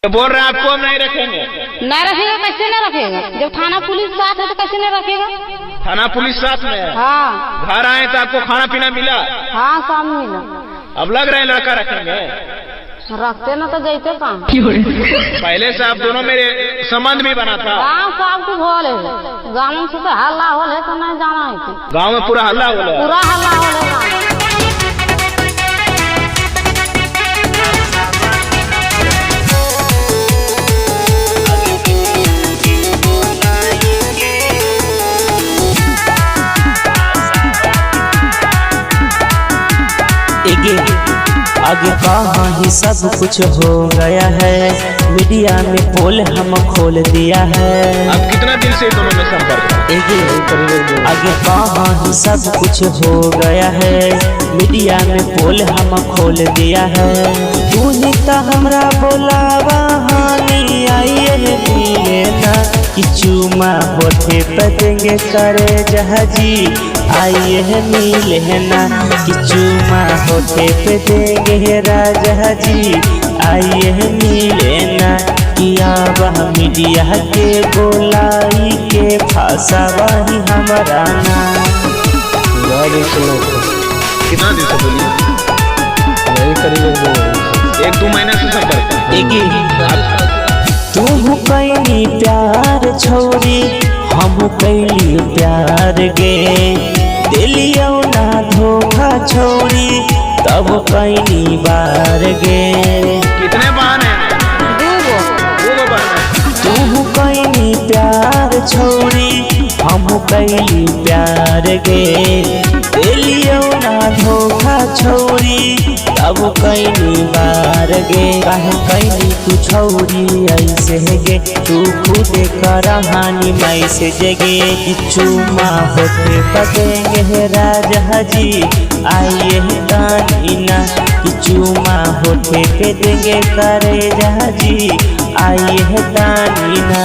तो बोल रहे हैं आपको हम नहीं रखेंगे। नहीं रखेगा कैसे नहीं रखेगा? जब थाना पुलिस साथ है तो कैसे नहीं रखेगा? थाना पुलिस साथ में है। हाँ घर आए तो आपको खाना पीना मिला? हाँ सब मिला। अब लग रहा है लड़का रखेंगे। रखते ना तो जैसे काम पहले से आप दोनों में संबंध भी बना था। हाँ सब कुछ हो रहे गाँव में से हल्ला हो रहे तो नहीं जाना है। गाँव में पूरा हल्ला हो रहा है। पूरा हल्ला हो रहा। आगे कहाँ ही सब कुछ हो गया है, मीडिया में पोल हम खोल दिया है। अब कितना दिन से दोनों में संपर्क? आगे कहाँ ही सब कुछ हो गया है, मीडिया में पोल हम खोल दिया है। तू ही तो हमरा बोलावा हानि आइए दिए ना कि चूमा होठे पे देंगे करे जहाजी आइए मिले ना कि चूमा होठे पे देंगे राजा जी आइए मिले ना कि अब मीडिया के बोलाई के फांसा वही हमारा ना। कितना दिन से बोलिए? करीब 1-2 महीने से संपर्क। तू कैली प्यार छोड़ी हम कैली प्यार गे, दिलियो ना धोखा छोड़ी तब कैली बार गे। कितने बहन हैं? दो बहन। तू कैली प्यार छोड़ी हम कैली प्यार गे, दिलियो ना धोखा छोड़ी तब कैली बार गे। काहे कैली तू छोड़ी ऐसे गे, तू खुद कर हानि मई से जगे कि चूमा होते पदेंगे राजा जी आइए तानी ना कि चूमा होते पे देंगे करे जहाजी आइए तानी ना।